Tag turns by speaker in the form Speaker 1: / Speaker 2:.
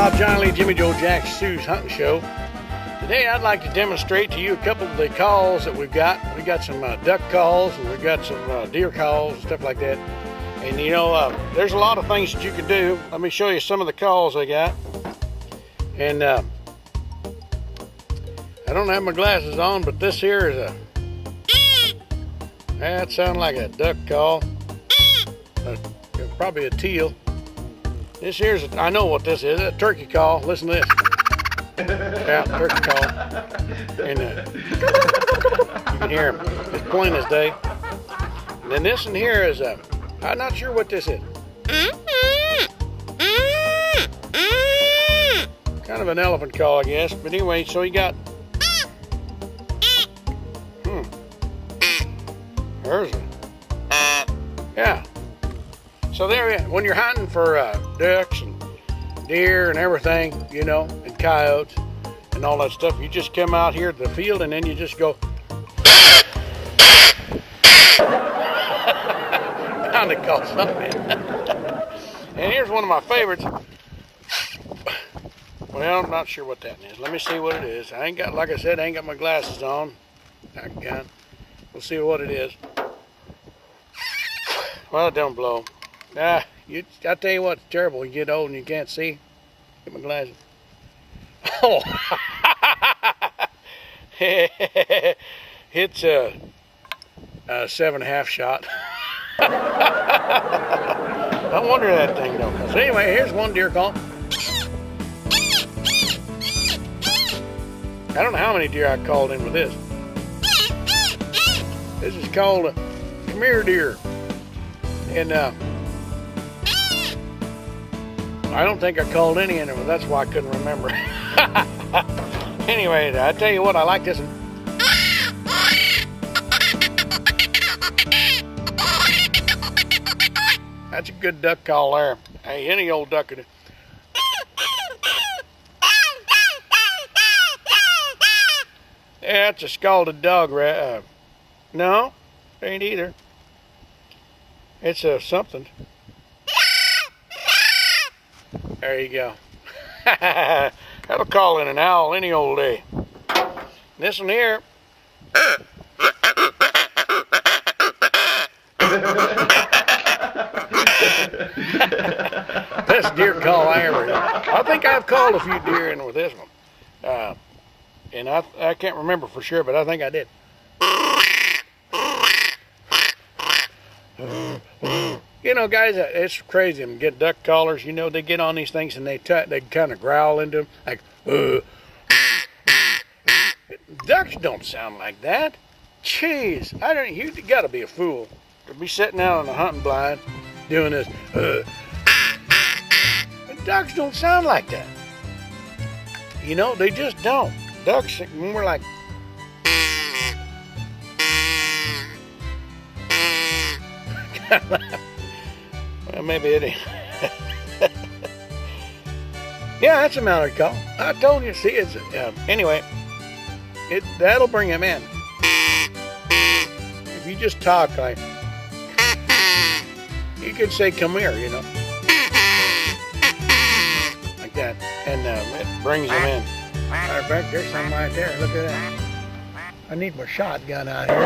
Speaker 1: about John Lee Jimmy Joe Jacksue's hunting show. Today I'd like to demonstrate to you a couple of the calls that we've got. We got some duck calls and we've got some deer calls and stuff like that. And you know, there's a lot of things that you can do. Let me show you some of the calls I got. And I don't have my glasses on, but this here is a, that sounds like a duck call. Probably a teal. This here's, I know what this is, a turkey call. Listen to this. Yeah, turkey call. And you can hear him as plain as day. And then this one here is a, I'm not sure what this is. Kind of an elephant call, I guess. But anyway, so you got, there's a, yeah. So there, when you're hunting for ducks and deer and everything, you know, and coyotes and all that stuff, you just come out here to the field and then you just go. Bound to call something. And here's one of my favorites. Well, I'm not sure what that is. Let me see what it is. I ain't got, like I said, I ain't got my glasses on. We'll see what it is. Well, it don't blow. I tell you what, it's terrible. You get old and you can't see. Get my glasses. Oh, it's a 7.5 shot. I wonder that thing don't come. So anyway, here's one deer call. I don't know how many deer I called in with this. This is called a come here deer. And I don't think I called any in it, but that's why I couldn't remember. Anyway, I tell you what, I like this one. That's a good duck call there. Hey, any old duck could do. Yeah, it's a scalded dog. No, it ain't either. It's a something. There you go. That'll call in an owl any old day. This one here. Best deer call I ever heard. I think I've called a few deer in with this one. And I can't remember for sure, but I think I did. You know, guys, it's crazy. Them get duck callers. You know, they get on these things and they kind of growl into them like. Ducks don't sound like that. Jeez, you got to be a fool to be sitting out on a hunting blind doing this. Ducks don't sound like that. You know, they just don't. Ducks more like. Well, maybe it ain't. Yeah, that's a mounted call. I told you. See, it's anyway. That'll bring him in. If you just talk like, you could say, "Come here," you know, like that, and it brings him in. Matter of fact, there's something right there. Look at that. I need my shotgun out here.